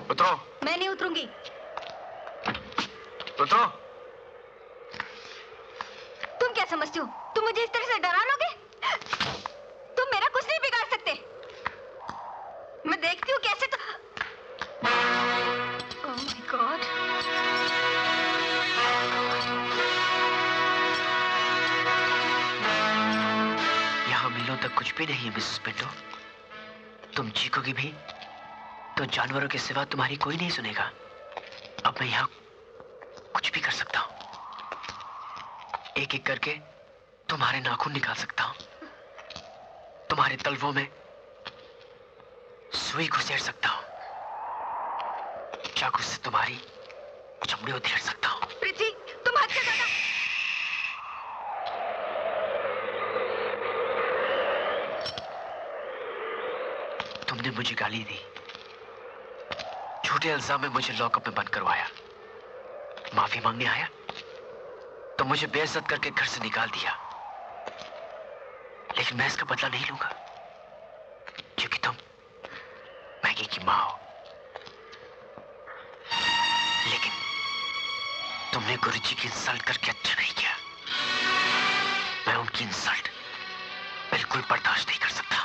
उतरो। मैं नहीं उतरूंगी। उतरो। तुम क्या समझते हो? तुम मुझे इस तरह से डरा लोगे? तुम मेरा कुछ नहीं बिगाड़ सकते। मैं देखती हूँ कैसे तो... ओह माय गॉड। यहाँ मीलों तक कुछ भी नहीं है मिसेस पिंटो। तुम चीखोगी भी तो जानवरों के सिवा तुम्हारी कोई नहीं सुनेगा। अब मैं यहाँ कुछ भी कर सकता हूँ। एक एक करके तुम्हारे नाखून निकाल सकता हूँ। तुम्हारे तलवों में सुई घुसेड़ सकता हूँ। चाकू से तुम्हारी चमड़ी उधेड़ सकता हूँ। पृथ्वी, तुम हद से ज्यादा... तुमने मुझे गाली दी, झूठे इल्जाम में मुझे लॉकअप में बंद करवाया। माफी मांगने आया तो मुझे बेइज्जत करके घर से निकाल दिया। लेकिन मैं इसका बदला नहीं लूंगा, क्योंकि तुम मैगी की मां हो। लेकिन तुमने गुरुजी की इंसल्ट करके अच्छा नहीं किया। मैं उनकी इंसल्ट बिल्कुल बर्दाश्त नहीं कर सकता।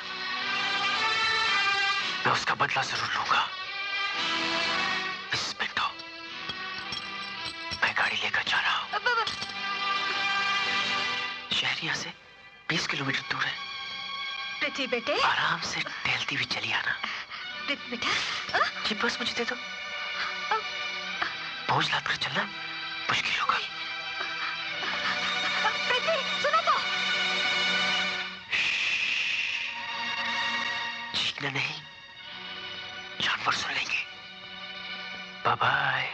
मैं उसका बदला जरूर लूंगा। मिसेस पिंटो, मैं गाड़ी लेकर जा रहा हूं। शहर यहाँ से 20 किलोमीटर दूर है। पृथ्वी बेटे, आराम से टहलती हुई चली आना। पृथ्वी बेटा, ये बस मुझे दे दो। बोझ लाद कर चलना मुश्किल होगा। पृथ्वी सुनो तो। चीखना नहीं, जानवर सुन लेंगे। Bye bye.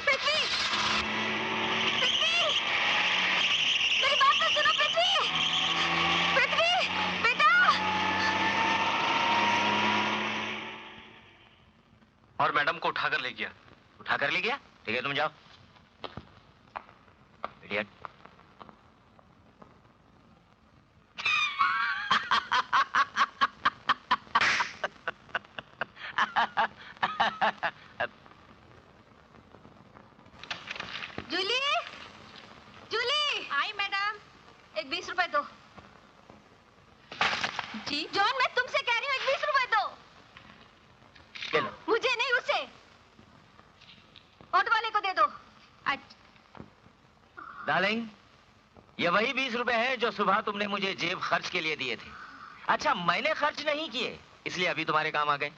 पृथ्वी, पृथ्वी, मेरी बात तो सुनो पृथ्वी। पृथ्वी बेटा। और मैडम को उठाकर ले गया। उठाकर ले गया? ठीक है, तुम जाओ। इडियट। जूली, जूली। आई मैडम। एक 20 रुपए दो। जी जॉन, मैं तुमसे कह रही हूँ, एक 20 रुपए दो। चलो। मुझे नहीं, उसे। ऑटो वाले को दे दो। डार्लिंग, ये वही 20 रुपए है जो सुबह तुमने मुझे जेब खर्च के लिए दिए थे। अच्छा, मैंने खर्च नहीं किए, इसलिए अभी तुम्हारे काम आ गए।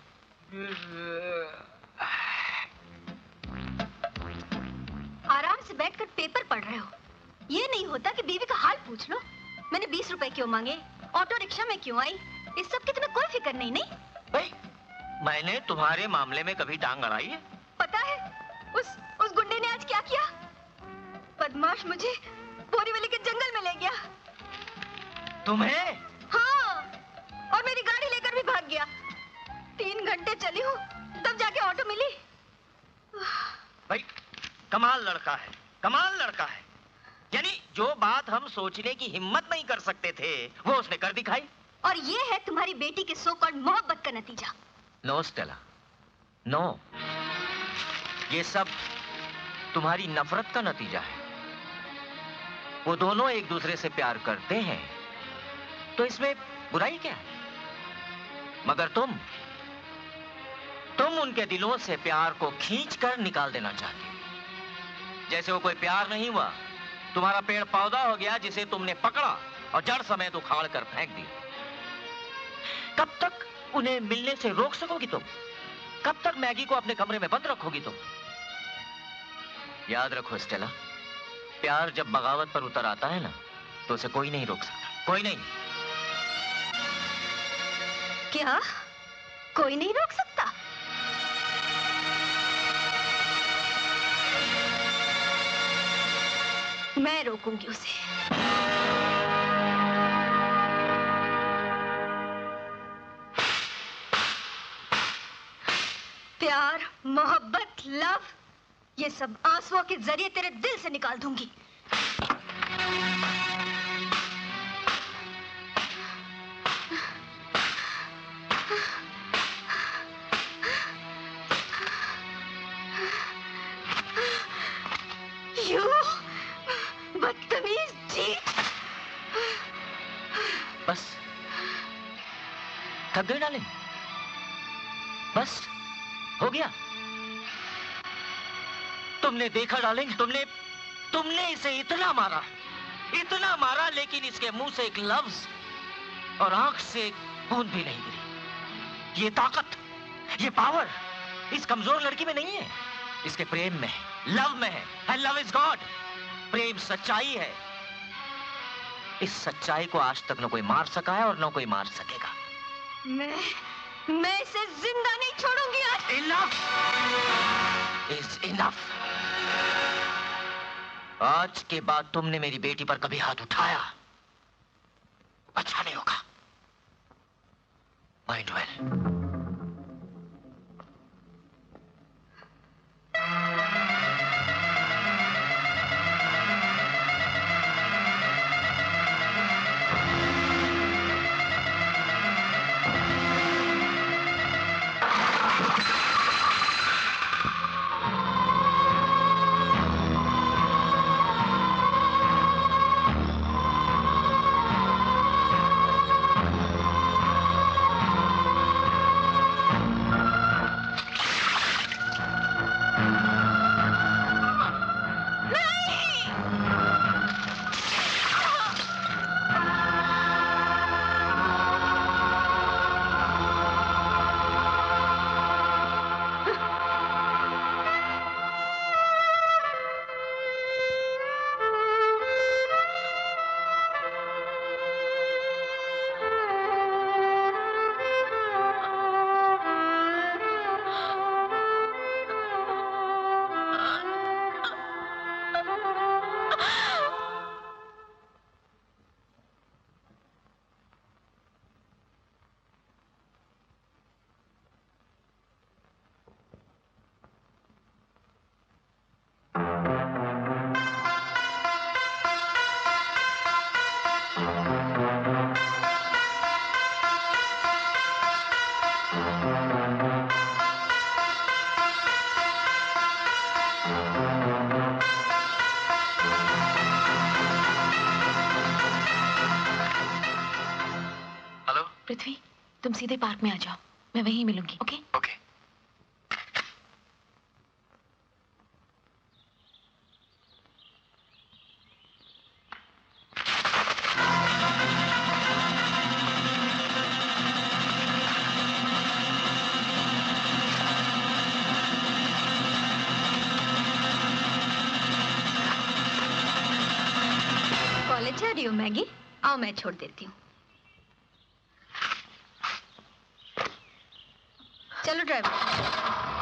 आराम से बैठकर पेपर पढ़ रहे हो। ये नहीं होता कि बीवी का हाल पूछ लो। मैंने 20 रुपए क्यों मांगे, ऑटो रिक्शा में क्यों आई, इस सब की तुम्हें कोई फिक्र नहीं। नहीं भाई, मैंने तुम्हारे मामले में कभी टांग अड़ाई है? पता है उस गुंडे ने आज क्या किया? बदमाश मुझे बोरीवली के जंगल में ले गया। तुम्हें? हाँ, और मेरी गाड़ी लेकर भी भाग गया। 3 घंटे चली हूँ, तब जाके ऑटो मिली। भाई, कमाल लड़का है, कमाल लड़का है। यानी जो बात हम सोचने की हिम्मत नहीं कर सकते थे, वो उसने कर दिखाई। और ये है तुम्हारी बेटी के सो कॉल्ड मोहब्बत का नतीजा। No Stella, no. ये सब तुम्हारी नफरत का नतीजा है। वो दोनों एक दूसरे से प्यार करते हैं, तो इसमें बुराई क्या है? मगर तुम उनके दिलों से प्यार को खींचकर निकाल देना चाहती हो। जैसे वो कोई प्यार नहीं हुआ, तुम्हारा पेड़ पौधा हो गया जिसे तुमने पकड़ा और जड़ समेत उखाड़ कर फेंक दिया। कब तक उन्हें मिलने से रोक सकोगी तुम? कब तक मैगी को अपने कमरे में बंद रखोगी तुम? याद रखो स्टेला, प्यार जब बगावत पर उतर आता है ना, तो उसे कोई नहीं रोक सकता, कोई नहीं। क्या? कोई नहीं रोक सकता? मैं रोकूंगी उसे। प्यार, मोहब्बत, लव, ये सब आंसुओं के जरिए तेरे दिल से निकाल दूंगी। बस थक गए डार्लिंग? बस हो गया? तुमने देखा डार्लिंग, तुमने इसे इतना मारा लेकिन इसके मुंह से एक लफ्ज और आंख से एक बूंद भी नहीं गिरी। ये ताकत, ये पावर इस कमजोर लड़की में नहीं है, इसके प्रेम में है, लव में है। And love is God. प्रेम सच्चाई है। इस सच्चाई को आज तक न कोई मार सका है और न कोई मार सकेगा। मैं इसे जिंदा नहीं छोड़ूंगी आज। Enough is enough। आज के बाद तुमने मेरी बेटी पर कभी हाथ उठाया, अच्छा नहीं होगा। Mind well. पृथ्वी, तुम सीधे पार्क में आ जाओ, मैं वहीं मिलूंगी। ओके? ओके। कॉलेज जा रही हो मैगी? आओ मैं छोड़ देती हूँ। चलो ड्राइवर।